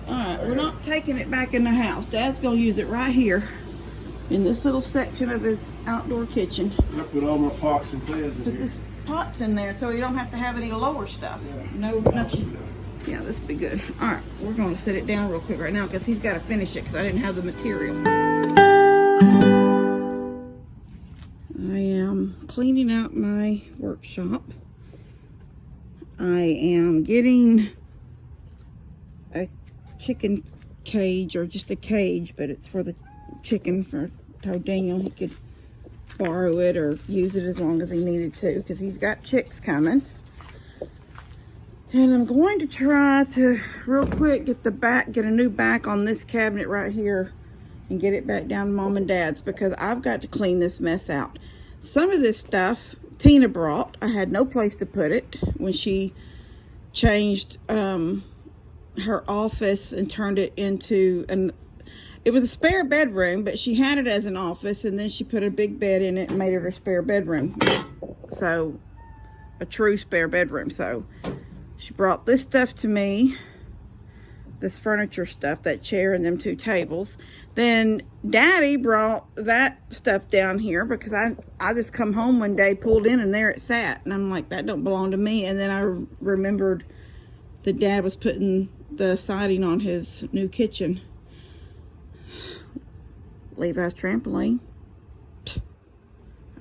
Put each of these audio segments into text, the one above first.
Alright, we're not taking it back in the house. Dad's gonna use it right here in this little section of his outdoor kitchen. I put all my pots and pans in Put here. this pots in there so you don't have to have any lower stuff. Yeah. No, nothing. Yeah, this will be good. Alright, we're gonna set it down real quick right now because he's gotta finish it because I didn't have the material. I am cleaning out my workshop. I am getting a chicken cage, or just a cage, but it's for the chicken. For told Daniel he could borrow it or use it as long as he needed to because he's got chicks coming. And I'm going to try to real quick get a new back on this cabinet right here and get it back down to Mom and Dad's because I've got to clean this mess out. Some of this stuff Tina brought. I had no place to put it when she changed her office and turned it into it was a spare bedroom, but she had it as an office, and then she put a big bed in it and made it her spare bedroom. So a true spare bedroom. So she brought this stuff to me, this furniture stuff, that chair and them 2 tables. Then Daddy brought that stuff down here because I just come home one day, pulled in, and there it sat. And I'm like, that don't belong to me. And then I remembered that Dad was putting the siding on his new kitchen. Levi's trampoline.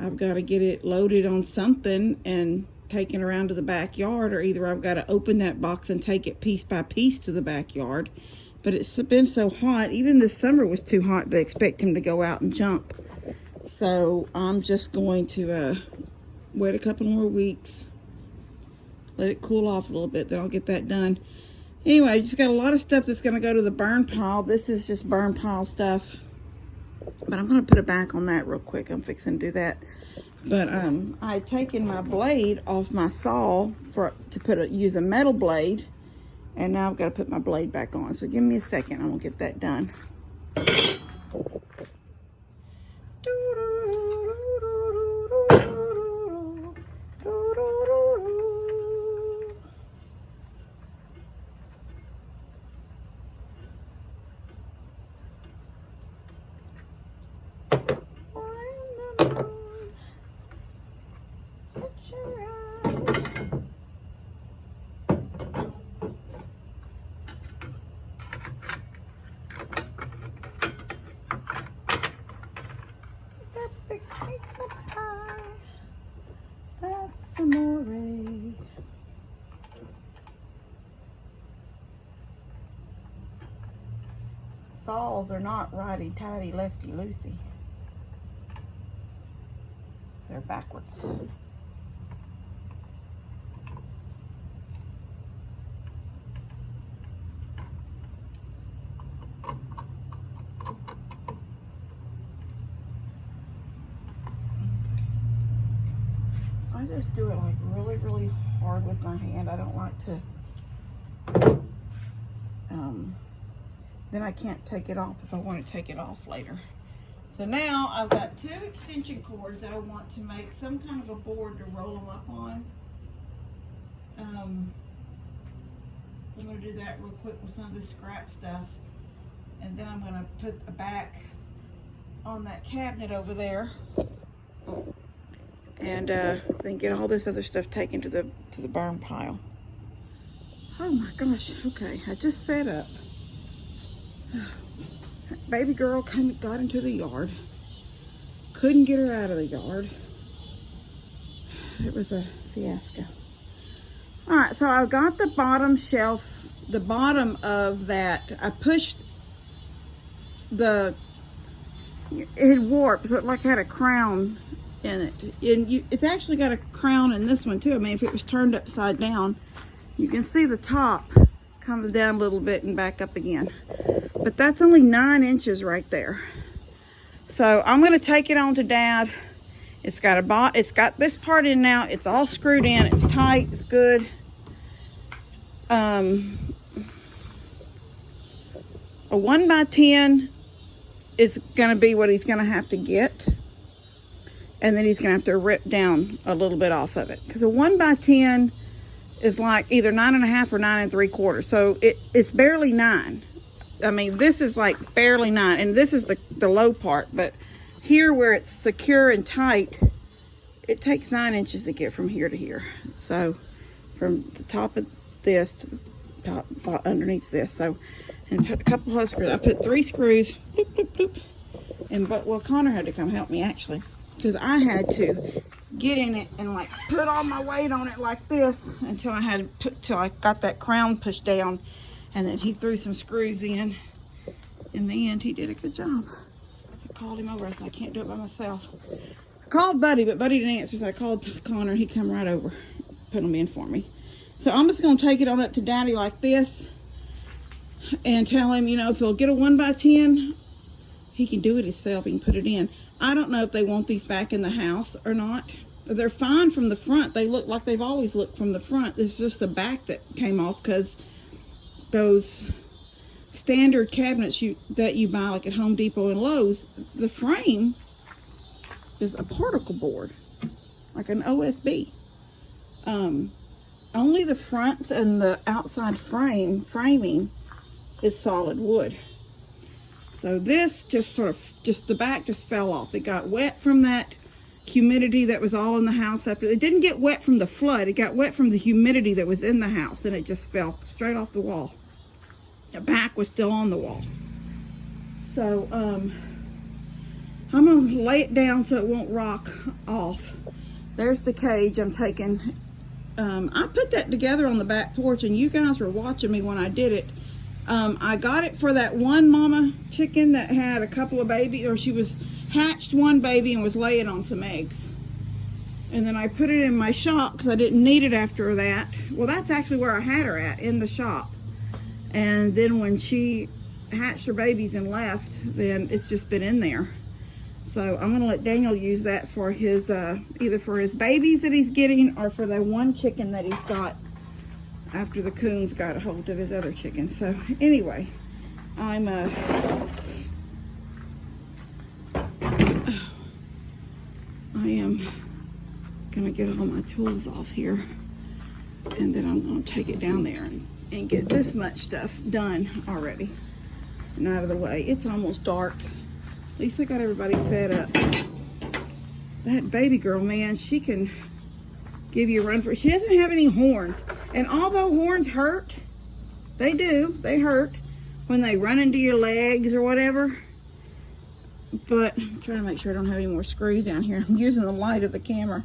I've got to get it loaded on something and taken around to the backyard, or either I've got to open that box and take it piece by piece to the backyard. But it's been so hot. Even this summer was too hot to expect him to go out and jump. So I'm just going to wait a couple more weeks, let it cool off a little bit, then I'll get that done. Anyway, I just got a lot of stuff that's going to go to the burn pile. This is just burn pile stuff, but I'm going to put it back on that real quick. I'm fixing to do that. But I had taken my blade off my saw to use a metal blade, and now I've got to put my blade back on. So give me a second, I'm gonna get that done. Pizza pie, that's amore. Saws are not righty-tighty, lefty-loosey. They're backwards. I just do it like really, really hard with my hand. I don't like to, then I can't take it off if I want to take it off later. So now I've got 2 extension cords that I want to make some kind of a board to roll them up on. I'm going to do that real quick with some of this scrap stuff. And then I'm going to put a back on that cabinet over there. And then get all this other stuff taken to the burn pile. Oh my gosh, okay, I just fed up. Baby girl got into the yard. Couldn't get her out of the yard. It was a fiasco. All right, so I've got the bottom shelf, the bottom of that. I pushed it had warped, so it like had a crown in it. And it's actually got a crown in this one too. I mean, if it was turned upside down, you can see the top comes down a little bit and back up again. But that's only 9 inches right there. So I'm gonna take it on to Dad. It's got this part in now. It's all screwed in. It's tight. It's good. A 1x10 is gonna be what he's gonna have to get. And then he's gonna have to rip down a little bit off of it. Because a 1x10 is like either 9.5 or 9 3/4. So it's barely 9. I mean, this is like barely 9, and this is the low part, but here where it's secure and tight, it takes 9 inches to get from here to here. So from the top of this to the top underneath this. So, and put a couple of screws. I put 3 screws, bloop, bloop, bloop. And well, Connor had to come help me actually, because I had to get in it and like put all my weight on it like this until I got that crown pushed down, and then he threw some screws in. In the end, he did a good job. I called him over. I said, I can't do it by myself. I called Buddy, but Buddy didn't answer, so I called Connor, and he come right over, put them in for me. So I'm just going to take it on up to Daddy like this and tell him, you know, if he'll get a 1x10, he can do it himself. He can put it in. I don't know if they want these back in the house or not. They're fine from the front. They look like they've always looked from the front. It's just the back that came off because those standard cabinets that you buy like at Home Depot and Lowe's, the frame is a particle board, like an OSB. Only the front and the outside framing is solid wood. So this just the back just fell off. It got wet from that humidity that was all in the house after. It didn't get wet from the flood. It got wet from the humidity that was in the house, and it just fell straight off the wall. The back was still on the wall. So I'm gonna lay it down so it won't rock off. There's the cage I'm taking. I put that together on the back porch, and you guys were watching me when I did it. I got it for that one mama chicken that had a couple of babies, or she was hatched one baby and was laying on some eggs. And then I put it in my shop because I didn't need it after that. Well, that's actually where I had her at, in the shop. And then when she hatched her babies and left, then it's just been in there. So I'm gonna let Daniel use that for his, either for his babies that he's getting or for the one chicken that he's got after the coons got a hold of his other chicken. So anyway, I am gonna get all my tools off here, and then I'm gonna take it down there and get this much stuff done already and out of the way. It's almost dark. At least I got everybody fed up. That baby girl, man, she can give you a run for it. She doesn't have any horns, and although horns hurt, they do, they hurt when they run into your legs or whatever. But I'm trying to make sure I don't have any more screws down here. I'm using the light of the camera.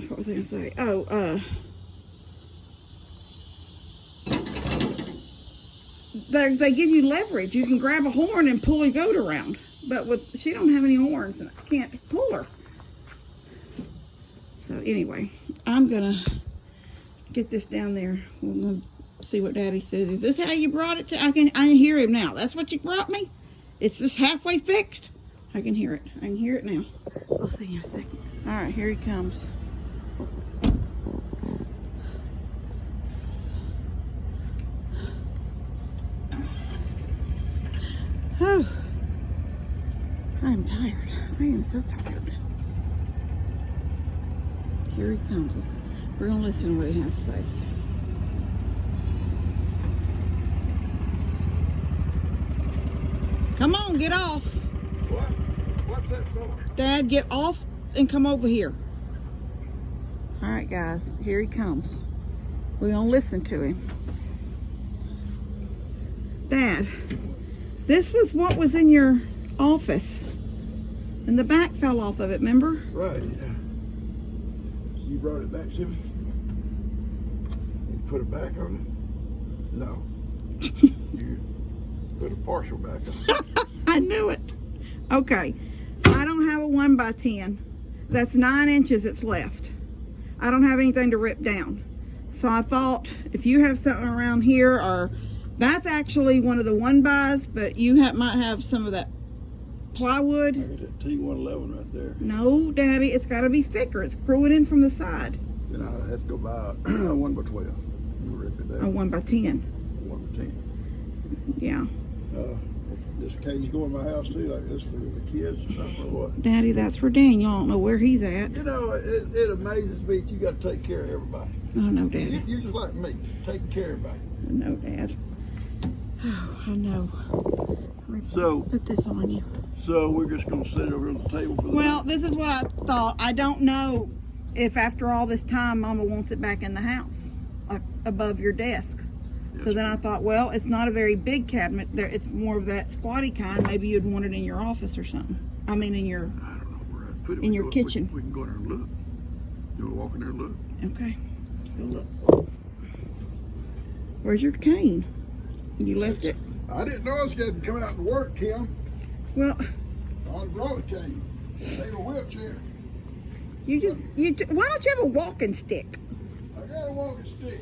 What was I gonna say? Oh, they give you leverage. You can grab a horn and pull your goat around. But she don't have any horns, and I can't pull her. So anyway, I'm gonna get this down there. We're gonna see what Daddy says. Is this how you brought it to? I can hear him now. That's what you brought me? It's just halfway fixed? I can hear it. I can hear it now. We'll see in a second. All right, here he comes. Oh, I am tired. I am so tired. Here he comes. We're gonna listen to what he has to say. Come on, get off. What? What's that for? Dad, get off and come over here. All right, guys, here he comes. We're gonna listen to him. Dad, this was what was in your office, and the back fell off of it, remember? Right, yeah. So you brought it back to me? You put it back on it? No. You put a partial back on it. I knew it. Okay, I don't have a 1x10. That's 9 inches that's left. I don't have anything to rip down. So I thought if you have something around here, or that's actually one of the 1x, but you might have some of that plywood. I got that T111 right there. No, Daddy, it's got to be thicker. It's screwing in from the side. Then I'll have to go buy a 1x12. You rip it A down. 1x10. 1x10. Yeah. This cage go in my house too, like this for the kids or something or what? Daddy, that's for Daniel. I don't know where he's at. You know, it amazes me that you got to take care of everybody. Oh, no, Daddy. You're just like me, taking care of everybody. No, Dad. Oh, I know. Let me So- put this on you. So we're just gonna sit over on the table for the Well, this is what I thought. I don't know if after all this time Mama wants it back in the house, like above your desk. So then I thought, well, it's not a very big cabinet. There, it's more of that squatty kind. Maybe you'd want it in your office or something. I mean, in your. I don't know where I'd put it. In We your go- kitchen. We can go there and look. You wanna walk in there and look? Okay, let's go look. Where's your cane? You left it. I didn't know I was going to come out and work, Kim. Well, I'd have brought a cane. Made a wheelchair. why don't you have a walking stick? I got a walking stick.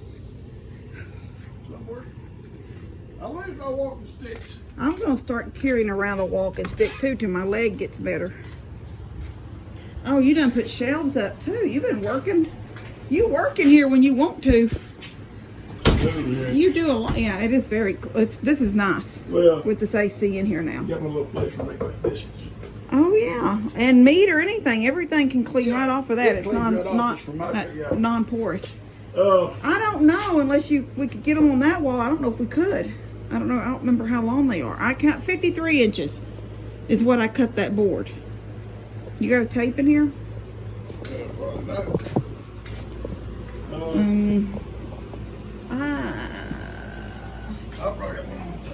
Somewhere. I lose my walking sticks. I'm gonna start carrying around a walking stick too till my leg gets better. Oh, you done put shelves up too. You've been working. You work in here when you want to. You do a lot. Yeah, it is very. This is nice Well, with this AC in here now. got my little place to make my dishes. Oh yeah, and meat or anything, everything can clean right off of that. Yeah, It's clean right off. It's from out there, yeah. non-porous. Oh, I don't know unless we could get them on that wall. I don't know if we could. I don't know. I don't remember how long they are. I count 53 inches is what I cut that board. You got a tape in here? probably not. I probably got one on the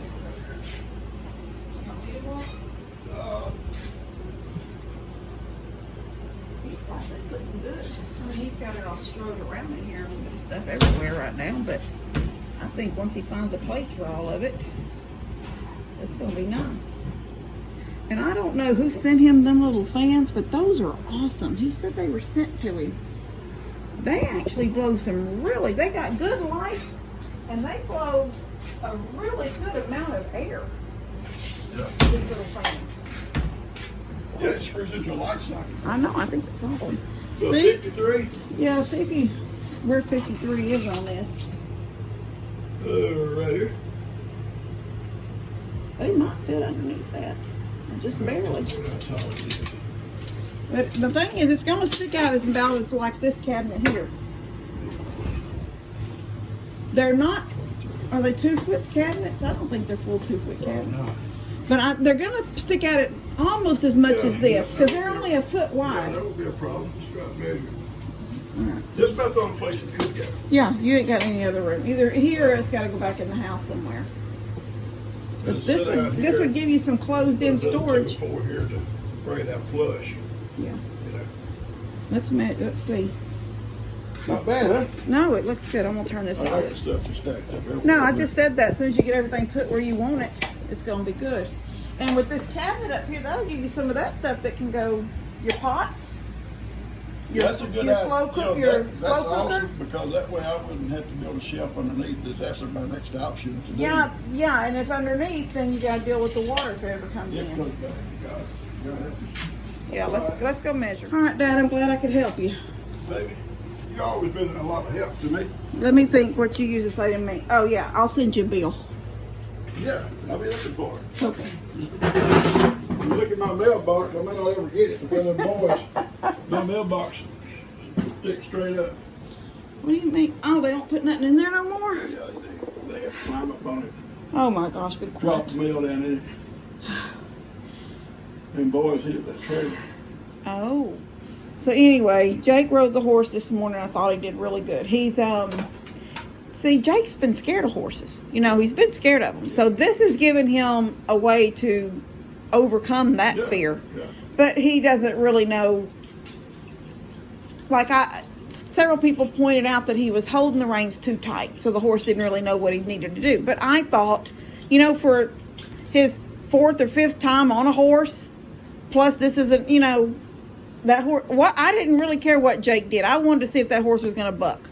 table. He's got this looking good. I mean, he's got it all strode around in here, a little bit of stuff everywhere right now, but I think once he finds a place for all of it, it's gonna be nice. And I don't know who sent him them little fans, but those are awesome. He said they were sent to him. They actually blow they got good light, and they blow a really good amount of air. Yeah. These little fans. Yeah, it screws into a light socket. I know, I think that's awesome. So See? 53. Yeah, see if you, where 53 is on this. Right here. They might fit underneath that, just barely. That's how it is. But the thing is, it's going to stick out as about as like this cabinet here. They're not, are they 2-foot cabinets? I don't think they're full 2-foot cabinets. No. But they're going to stick out at almost as much as this, because they're only a foot Yeah, wide. that would be a problem. Just try to measure. Alright. This is about the only place it could go. Yeah, you ain't got any other room. Either here or it's got to go back in the house somewhere. But Just this sit out this here. would give you some closed-in storage. For here to bring that flush. Yeah. You know. Let's see. Not bad, huh? No, it looks good. I'm gonna turn this I like off. the stuff that's stacked up. everywhere. No, I just said that. As soon as you get everything put where you want it, it's gonna be good. And with this cabinet up here, that'll give you some of that stuff that can go your pots, your, That's a good your idea. slow cook, You know, your that's slow cooker. awesome, because that way I wouldn't have to build a shelf underneath this. That's my next option to do. Yeah, and if underneath, then you gotta deal with the water if it ever comes If it in. comes back, God help us. Yeah, let's go measure. All right, Dad, I'm glad I could help you. Baby, you've always been a lot of help to me. Let me think what you usually say to me. Oh yeah, I'll send you a bill. Yeah, I'll be looking for it. Okay. When you look at my mailbox, I may not ever get it, but when them boys, my mailbox sticks straight up. What do you mean? Oh, they don't put nothing in there no more? Yeah, they do. They have to climb up on it, Oh my gosh, be drop quiet. the mail down in it. Them boys hit that trailer. Oh. So anyway, Jake rode the horse this morning. I thought he did really good. He's see, Jake's been scared of horses. You know, he's been scared of them. So this is giving him a way to overcome that Yeah, fear. yeah. But he doesn't really know. Like several people pointed out that he was holding the reins too tight, so the horse didn't really know what he needed to do. But I thought, you know, for his 4th or 5th time on a horse, plus this isn't, you know, that horse. What I didn't really care what Jake did. I wanted to see if that horse was going to buck.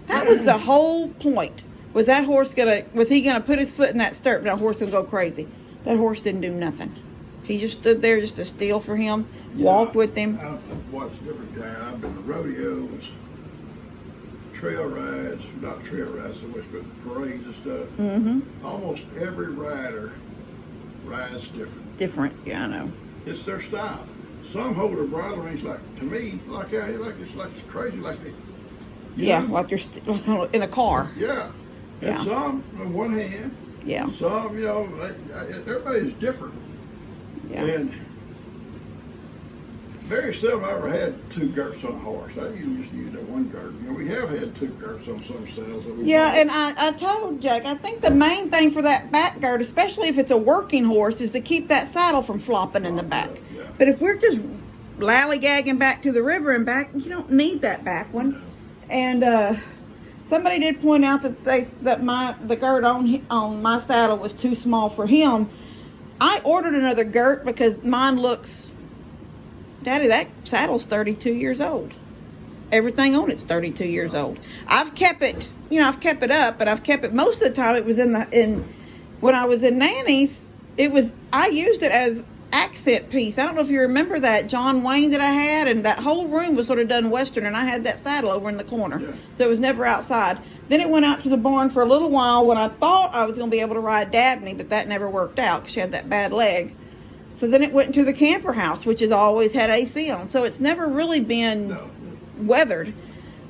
That was the whole point. Was he gonna put his foot in that stirrup? That horse would go crazy. That horse didn't do nothing. He just stood there just to steal for him, walked with him. I've watched different guys. I've been to rodeos, trail rides, not trail rides so much, but parades and stuff. Mm-hmm. Almost every rider ride's different. Different, yeah, I know. It's their style. Some hold a bridle reins like, to me, like out here, like it's crazy, like they. Yeah, know? like you're in a car. Yeah. And Yeah. some in one hand. Yeah. Some, everybody's different. Yeah. And very seldom I ever had two girths on a horse. I usually just use that one girth. We have had two girths on some saddles that we Yeah, bought. and I told Jake, I think the main thing for that back gird, especially if it's a working horse, is to keep that saddle from flopping in the back. Yeah. But if we're just lollygagging back to the river and back, you don't need that back one. And somebody did point out that the gird on my saddle was too small for him. I ordered another girt because mine looks, Daddy, that saddle's 32 years old. Everything on it's 32 years old. I've kept it, I've kept it up, but I've kept it most of the time. It was when I was in Nanny's, I used it as accent piece. I don't know if you remember that John Wayne that I had, and that whole room was sort of done Western, and I had that saddle over in the corner. Yeah. So it was never outside. Then it went out to the barn for a little while when I thought I was going to be able to ride Dabney, but that never worked out because she had that bad leg. So then it went into the camper house, which has always had AC on. So it's never really been weathered.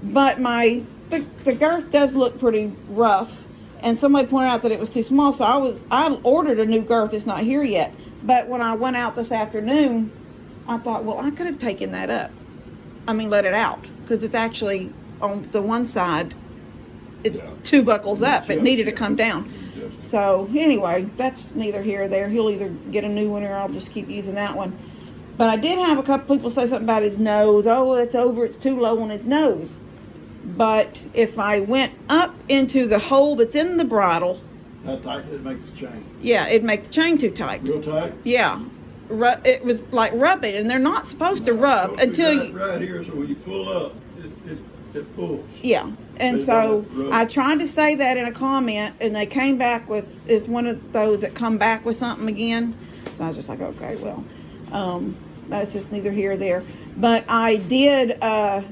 But the girth does look pretty rough. And somebody pointed out that it was too small. So I ordered a new girth. It's not here yet. But when I went out this afternoon, I thought, well, I could have taken that up. Let it out. Because it's actually on the one side, it's two buckles up. It needed to come down. So anyway, that's neither here or there. He'll either get a new one or I'll just keep using that one. But I did have a couple people say something about his nose. Oh, it's over. It's too low on his nose. But if I went up into the hole that's in the bridle. How tight did it make the chain? Yeah, it'd make the chain too tight. Real tight? Yeah. It was like rubbing, and they're not supposed to rub until you. Right here, so when you pull up, it pulls. Yeah. And so I tried to say that in a comment, and they came back with, it's one of those that come back with something again. So I was just like, okay, well, that's just neither here or there. But I did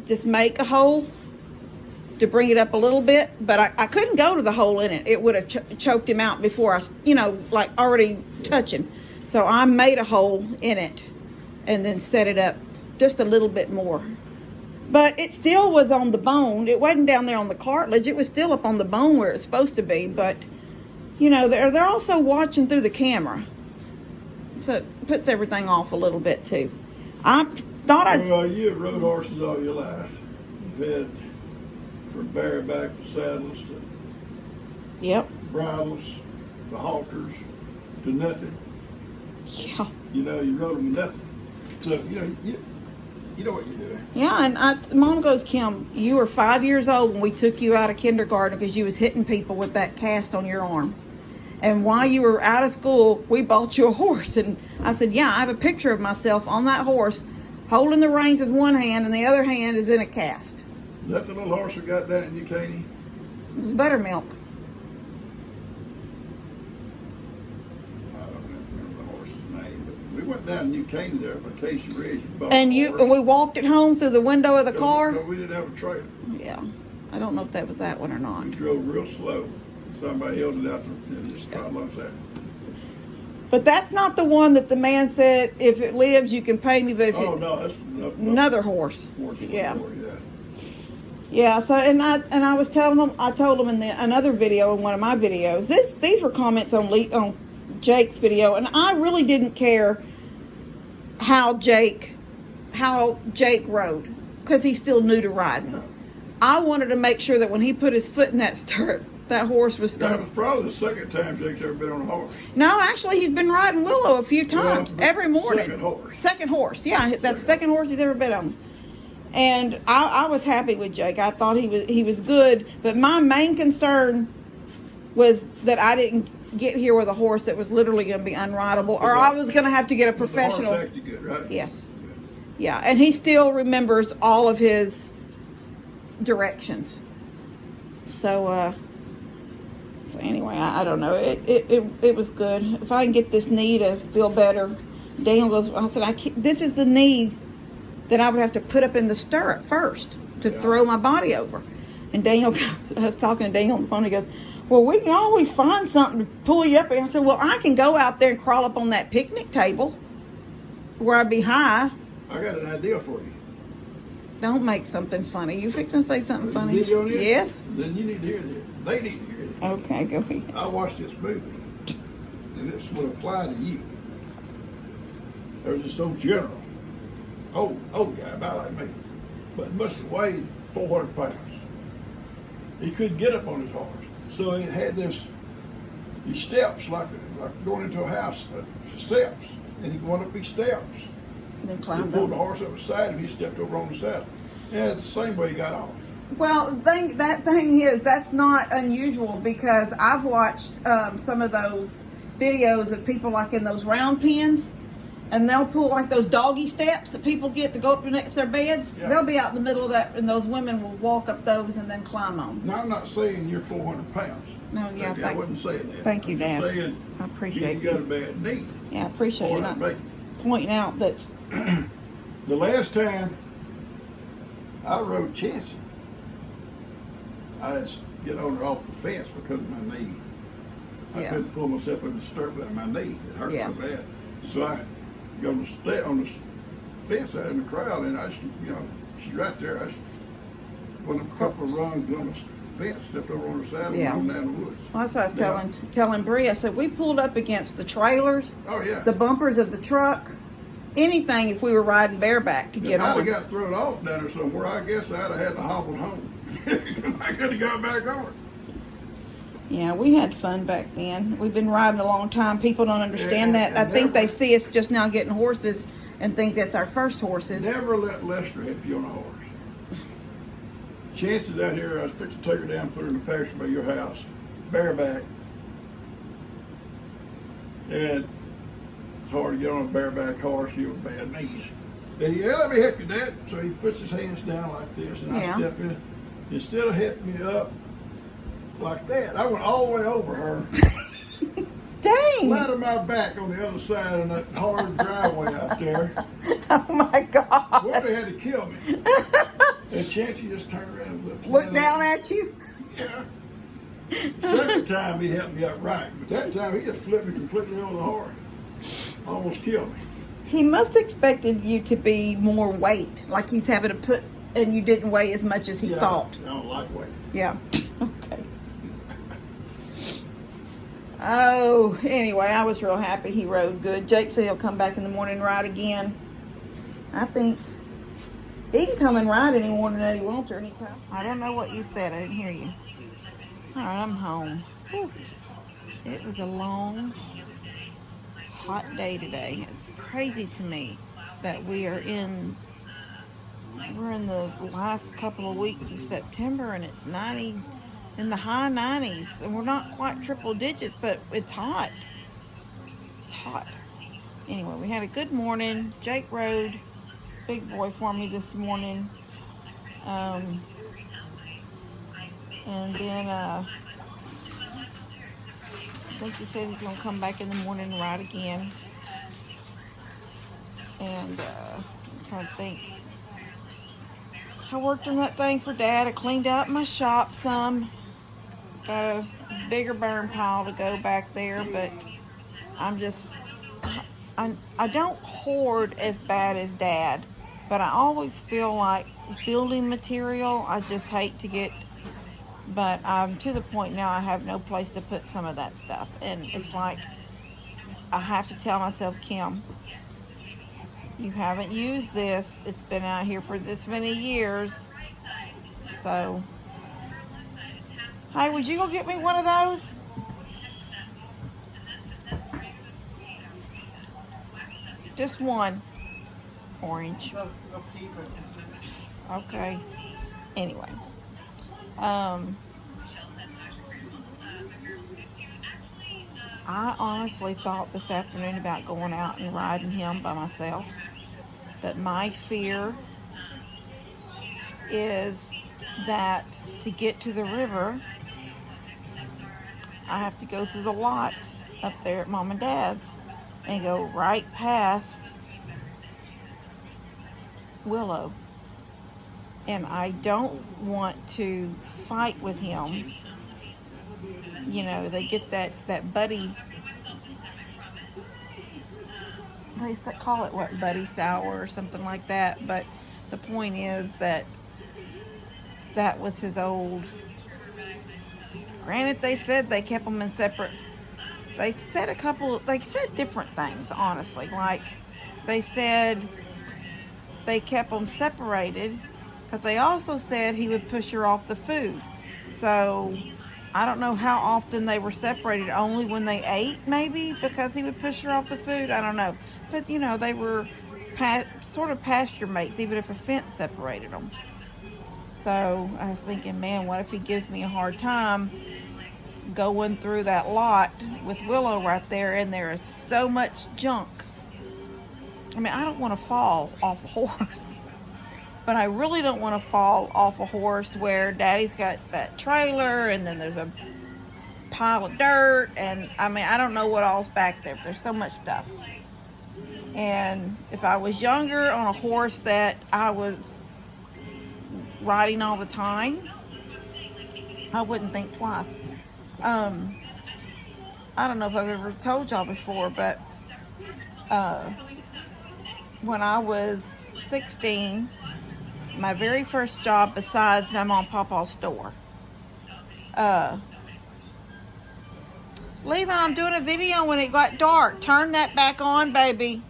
just make a hole to bring it up a little bit, but I couldn't go to the hole in it. It would have choked him out before I, like already touching. So I made a hole in it and then set it up just a little bit more. But it still was on the bone. It wasn't down there on the cartilage. It was still up on the bone where it's supposed to be. But, they're also watching through the camera. So it puts everything off a little bit, too. I thought Well, you have rode horses all your life. You've had from bareback to saddles to Yep. bridles to halters to nothing. Yeah. You rode them to nothing. So, you know what you're doing. Yeah, and Mom goes, Kim, you were 5 years old when we took you out of kindergarten because you was hitting people with that cast on your arm. And while you were out of school, we bought you a horse. And I said, yeah, I have a picture of myself on that horse holding the reins with one hand and the other hand is in a cast. Is that the little horse we got down in New Caney? It was Buttermilk. I don't remember the horse's name, but we went down to New Caney there at Vacation Ridge. And we walked it home through the window of the car? No, we didn't have a trailer. Yeah. I don't know if that was that one or not. We drove real slow. Somebody held it out and just caught like that. But that's not the one that the man said, if it lives, you can pay me. But if No, that's another horse. Yeah. Yeah. So I was telling them, I told them in another video, in one of my videos, these were comments on Jake's video, and I really didn't care how Jake rode because he's still new to riding. No. I wanted to make sure that when he put his foot in that stirrup, that horse was going That to... was probably the second time Jake's ever been on a horse. No, actually, he's been riding Willow a few times, every morning. Second horse. Yeah, that's the second horse he's ever been on. And I was happy with Jake. I thought he was good. But my main concern was that I didn't get here with a horse that was literally going to be unrideable, or I was going to have to get a professional. The horse acted good, right? Yes. Yeah, and he still remembers all of his directions. So anyway, I don't know. It was good. If I can get this knee to feel better, Daniel goes, I said, this is the knee that I would have to put up in the stirrup first to throw my body over. And Daniel, I was talking to Daniel on the phone, he goes, Well, we can always find something to pull you up. And I said, well, I can go out there and crawl up on that picnic table where I'd be high. I got an idea for you. Don't make something funny. You fixing to say something funny? Video on this? Yes. Then you need to hear this. They need to hear this. Okay, go ahead. I watched this movie, and this would apply to you. There was this old general, old guy, about like me, but he must have weighed 400 pounds. He couldn't get up on his horse, so he had these steps, like going into a house, steps, and he went up these steps. Then He climb pulled the up. horse up beside him. He stepped over on the saddle. Yeah, it's the same way he got off. Well, that thing is, that's not unusual because I've watched some of those videos of people like in those round pens, and they'll pull like those doggy steps that people get to go up next to their beds. Yeah. They'll be out in the middle of that, and those women will walk up those and then climb on. Now, I'm not saying you're 400 pounds. No, yeah, Okay, I wasn't saying that. thank you, I'm Dad. just saying I appreciate you got a bad knee. Yeah, I appreciate you Or not make pointing out that. The last time I rode Chancey, I had to get on her off the fence because of my knee. I Yeah. couldn't pull myself in the stirrup with my knee. It hurt Yeah. so bad. So I got on the fence out in the crowd, and I just, she's right there. I just went a couple of runs on the fence, stepped over on her saddle, Yeah. and on down the woods. Well, that's what I was Yeah. telling Bree. I said we pulled up against the trailers, Oh yeah. the bumpers of the truck, anything if we were riding bareback to If get I'd have on. got thrown off down there somewhere, I guess I'd have had to hobble home. I could have got back on it. Yeah, we had fun back then. We've been riding a long time. People don't understand Yeah, that. I and think never- they see us just now getting horses and think that's our first horses. Never let Lester help you on a horse. Chances out here, I was fixing to take her down and put her in the pasture by your house, bareback. And it's hard to get on a bareback horse, you with bad knees. And yeah, let me help you, Dad. So he puts his hands down like this, and Yeah. I step in. Instead of helping me up like that, I went all the way over her, Dang! flat on my back on the other side of that hard driveway out there. Oh my God! Well, they had to kill me. And Chancey just turned around and Look down at you. Yeah. Second time he helped me out right, but that time he just flipped me completely over the horse. Almost killed me. He must expected you to be more weight, like he's having to put, and you didn't weigh as much as he Yeah, thought. I don't like weight. Yeah. Okay. Oh, anyway, I was real happy he rode good. Jake said he'll come back in the morning and ride again. I think he can come and ride any morning that he wants or anytime. I don't know what you said. I didn't hear you. All right, I'm home. Whew. It was a long, hot day today. It's crazy to me that we're in the last couple of weeks of September and it's 90 in the high 90s, and we're not quite triple digits, but it's hot. It's hot. Anyway, we had a good morning. Jake rode big boy for me this morning. And then I think he said he's gonna come back in the morning and ride again. And I'm trying to think. I worked on that thing for Dad. I cleaned out my shop some. Got a bigger burn pile to go back there, but I don't hoard as bad as Dad, but I always feel like building material, I just hate to get, but I'm to the point now I have no place to put some of that stuff. And it's like, I have to tell myself, Kim, you haven't used this. It's been out here for this many years. So, hey, would you go get me one of those? Just one. Orange. Okay. Anyway. I honestly thought this afternoon about going out and riding him by myself. But my fear is that to get to the river, I have to go through the lot up there at Mom and Dad's and go right past Willow. And I don't want to fight with him you know, they get that buddy. They call it what, buddy sour or something like that. But the point is that was his old. Granted, they said they kept them in separate. They said different things, honestly. Like, they said they kept them separated, but they also said he would push her off the food. So, I don't know how often they were separated. Only when they ate, maybe, because he would push her off the food. I don't know. But, you know, they were sort of pasture mates, even if a fence separated them. So, I was thinking, man, what if he gives me a hard time going through that lot with Willow right there, and there is so much junk. I mean, I don't want to fall off a horse, but I really don't want to fall off a horse where Daddy's got that trailer and then there's a pile of dirt, and I mean, I don't know what all's back there. There's so much stuff. And if I was younger, on a horse that I was riding all the time, I wouldn't think twice. I don't know if I've ever told y'all before, but when I was 16, my very first job besides my mom and papa's store, Levi, I'm doing a video when it got dark. Turn that back on, baby.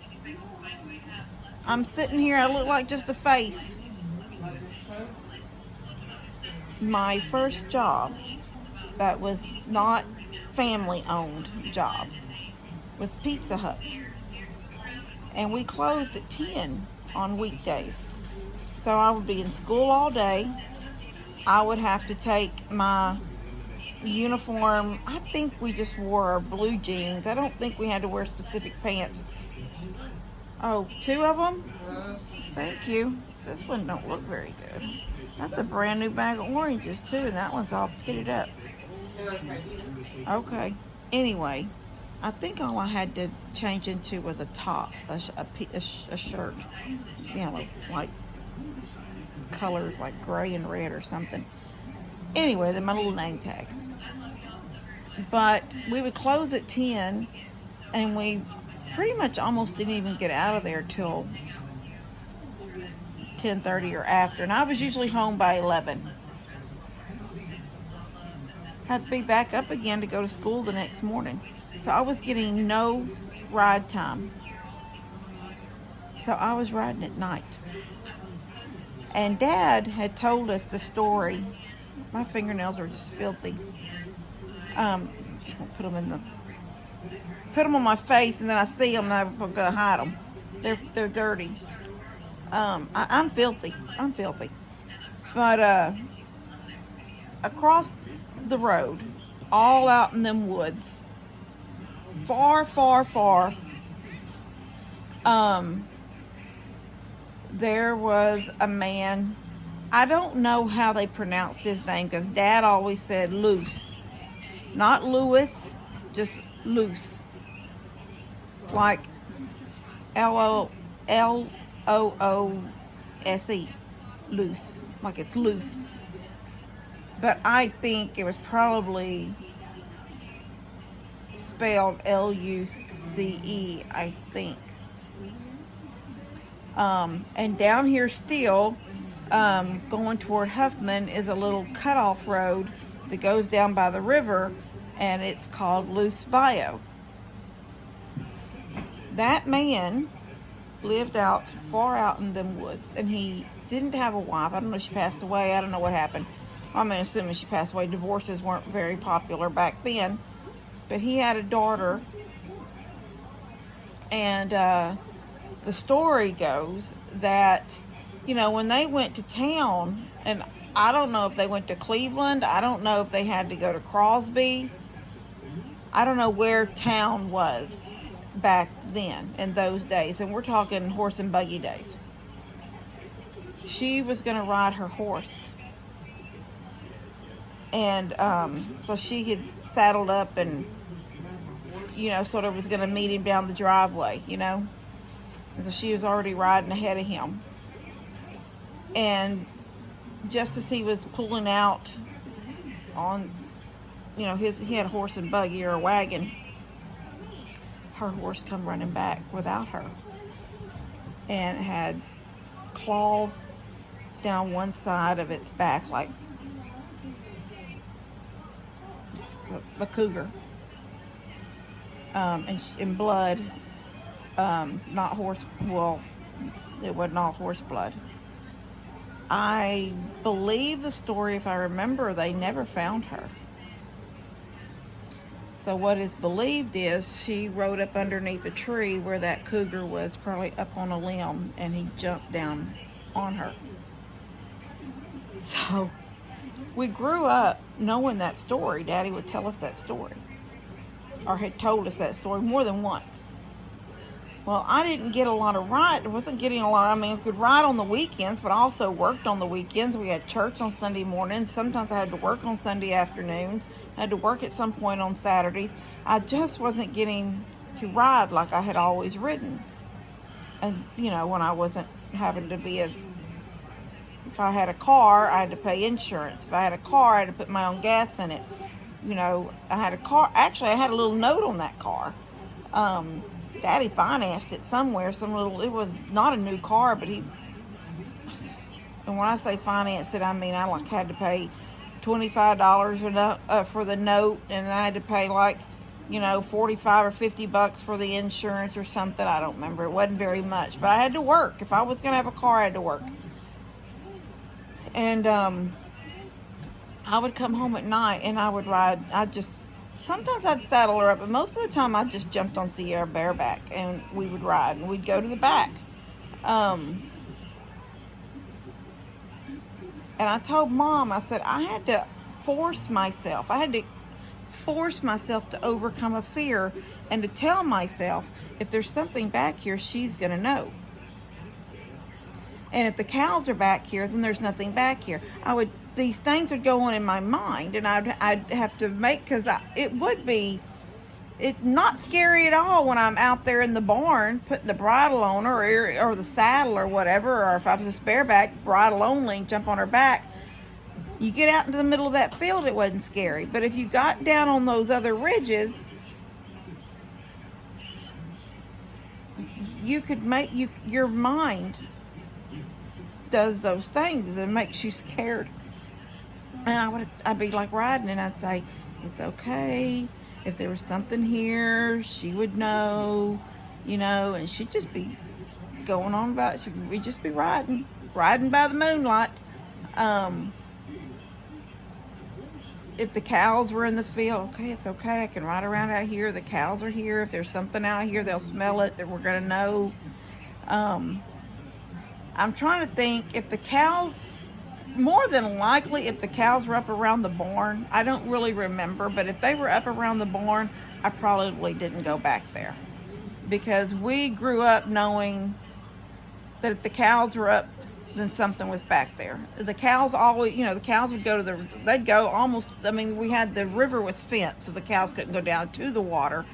I'm sitting here, I look like just a face. My first job that was not family owned job was Pizza Hut, and we closed at 10 on weekdays. So I would be in school all day. I would have to take my uniform. I think we just wore our blue jeans. I don't think we had to wear specific pants. Oh, 2 of them? Thank you. This one don't look very good. That's a brand new bag of oranges too, and that one's all pitted up. Okay. Anyway, I think all I had to change into was a top, a shirt. You know, like colors like gray and red or something. Anyway, then my little name tag. But we would close at 10, and we pretty much almost didn't even get out of there till 10:30 or after. And I was usually home by 11. I'd be back up again to go to school the next morning. So I was getting no ride time. So I was riding at night. And Dad had told us the story. My fingernails are just filthy. Put them on my face, and then I see them, and I'm gonna hide them. They're dirty. I'm filthy. But across the road, all out in them woods, far, there was a man. I don't know how they pronounced his name, because Dad always said Loose. Not Lewis, just Loose. Like Loose. Loose. Like it's loose. But I think it was probably spelled Luce, I think. And down here still, going toward Huffman, is a little cutoff road that goes down by the river, and it's called Luce Bayou. That man lived far out in them woods, and he didn't have a wife. I don't know if she passed away. I don't know what happened. I'm assuming she passed away. Divorces weren't very popular back then, but he had a daughter, and the story goes that, you know, when they went to town, and I don't know if they went to Cleveland, I don't know if they had to go to Crosby, I don't know where town was back then in those days, and we're talking horse and buggy days. She was going to ride her horse, and so she had saddled up and, you know, sort of was going to meet him down the driveway, you know, and so she was already riding ahead of him. And just as he was pulling out on you know, he had a horse and buggy or a wagon. Her horse come running back without her, and it had claws down one side of its back like a cougar, and blood, not horse. Well, it wasn't all horse blood. I believe the story, if I remember, they never found her. So what is believed is she rode up underneath a tree where that cougar was probably up on a limb, and he jumped down on her. So we grew up knowing that story. Daddy would tell us that story, or had told us that story more than once. Well, I didn't get a lot of ride. I wasn't getting a lot. I mean, I could ride on the weekends, but I also worked on the weekends. We had church on Sunday mornings. Sometimes I had to work on Sunday afternoons. I had to work at some point on Saturdays. I just wasn't getting to ride like I had always ridden. And, you know, when I wasn't having to be if I had a car, I had to pay insurance. If I had a car, I had to put my own gas in it. You know, I had a car. Actually, I had a little note on that car. Daddy financed it somewhere. It was not a new car, but and when I say financed it, I mean I like had to pay $25 for the note, and I had to pay like, you know, $45 or $50 for the insurance or something. I don't remember. It wasn't very much, but I had to work. If I was going to have a car, I had to work. And I would come home at night and I would ride. Sometimes I'd saddle her up, but most of the time I just jumped on Sierra bareback and we would ride, and we'd go to the back. And I told Mom, I said, I had to force myself to overcome a fear and to tell myself, if there's something back here, she's going to know. And if the cows are back here, then there's nothing back here. These things would go on in my mind, and I'd have to because it would be not scary at all when I'm out there in the barn putting the bridle on her or the saddle or whatever, or if I was just bareback, bridle only, jump on her back. You get out into the middle of that field, it wasn't scary. But if you got down on those other ridges, you could your mind does those things and makes you scared. And I'd be like riding, and I'd say, it's okay. If there was something here, she would know, you know, and she'd just be going on about it. We'd just be riding by the moonlight. If the cows were in the field, okay, it's okay. I can ride around out here. The cows are here. If there's something out here, they'll smell it, that we're going to know. I'm trying to think if the cows... More than likely, if the cows were up around the barn, I don't really remember, but if they were up around the barn, I probably didn't go back there. Because we grew up knowing that if the cows were up, then something was back there. The cows always, you know, the cows would they'd go almost, I mean, the river was fenced, so the cows couldn't go down to the water,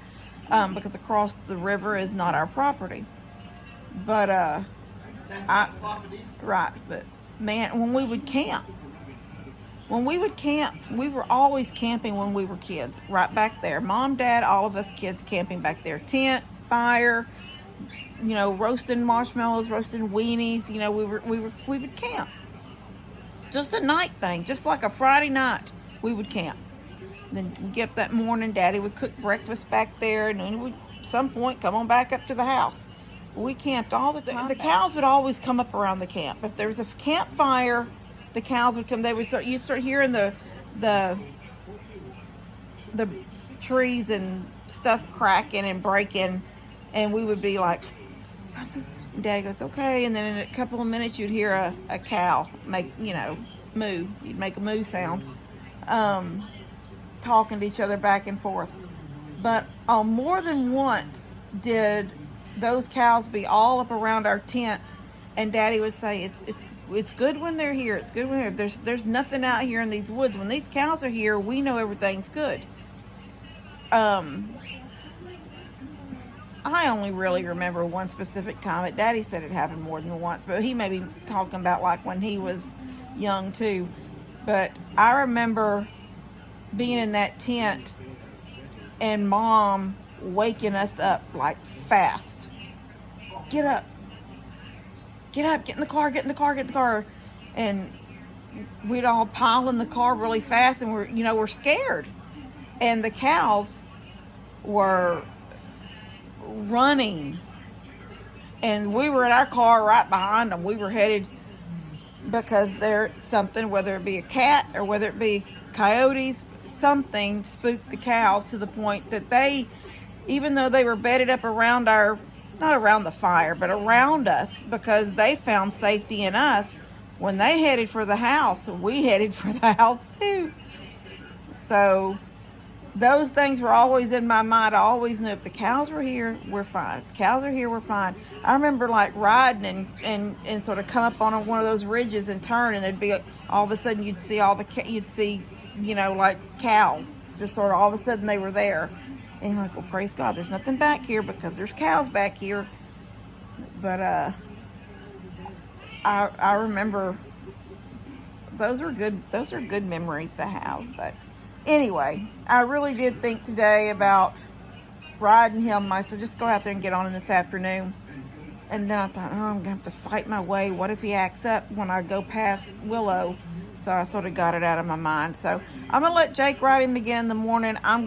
because across the river is not our property. But, but, man, when we would camp, we were always camping when we were kids, right back there. Mom, Dad, all of us kids camping back there. Tent, fire, you know, roasting marshmallows, roasting weenies. You know, we would camp. Just a night thing, just like a Friday night, we would camp. Then we'd get up that morning, Daddy would cook breakfast back there, and then we'd, at some point, come on back up to the house. We camped all the time. The cows would always come up around the camp. If there was a campfire, the cows would come. You'd start hearing the trees and stuff cracking and breaking, and we would be like, something's... Dad goes, okay. And then in a couple of minutes, you'd hear a cow make, you know, moo. You'd make a moo sound, talking to each other back and forth. But more than once did those cows be all up around our tents, and Daddy would say, it's good when they're here. It's good when they're here. There's nothing out here in these woods. When these cows are here, we know everything's good. I only really remember one specific time. Daddy said it happened more than once, but he may be talking about like when he was young too. But I remember being in that tent and Mom waking us up like fast. Get up, get in the car, get in the car. And we'd all pile in the car really fast, and we're scared. And the cows were running, and we were in our car right behind them. We were headed, because there's something, whether it be a cat or whether it be coyotes, something spooked the cows to the point that they, even though they were bedded up around not around the fire, but around us, because they found safety in us, when they headed for the house, we headed for the house too. So those things were always in my mind. I always knew if the cows were here, we're fine. If the cows are here, we're fine. I remember like riding and sort of come up on one of those ridges and turn, and there'd be all of a sudden you'd see like cows. Just sort of all of a sudden they were there. And you're like, well, praise God, there's nothing back here because there's cows back here. But I remember those are good memories to have. But anyway, I really did think today about riding him. I said, just go out there and get on him this afternoon. And then I thought, oh, I'm going to have to fight my way. What if he acts up when I go past Willow? So I sort of got it out of my mind. So I'm going to let Jake ride him again in the morning. I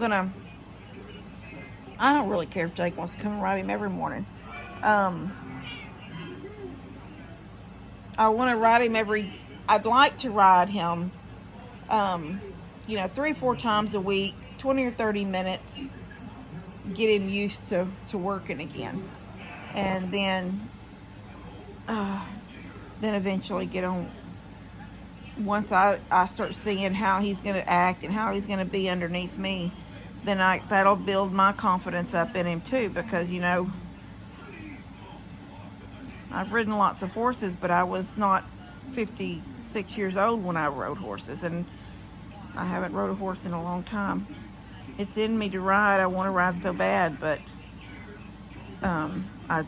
don't really care if Jake wants to come and ride him every morning. I want to ride him I'd like to ride him, 3-4 times a week, 20 or 30 minutes, get him used to working again. And then eventually get on, once I start seeing how he's going to act and how he's going to be underneath me, then that'll build my confidence up in him too, because, I've ridden lots of horses, but I was not 56 years old when I rode horses, and I haven't rode a horse in a long time. It's in me to ride. I want to ride so bad, but I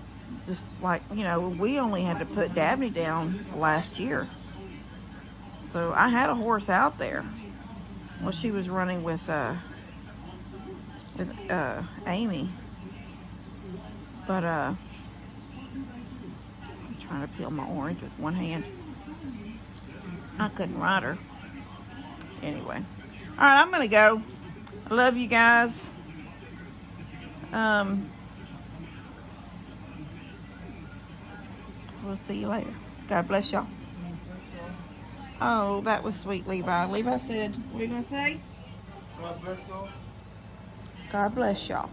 just we only had to put Dabney down last year. So I had a horse out there. Well, she was running with Amy, but I'm trying to peel my orange with one hand. I couldn't ride her. Anyway, all right, I'm gonna go. I love you guys. We'll see you later. God bless y'all. Oh, that was sweet, Levi. Levi said, what are you gonna say? God bless y'all. God bless y'all.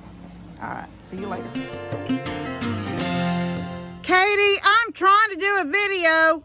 All right, see you later. Katie, I'm trying to do a video.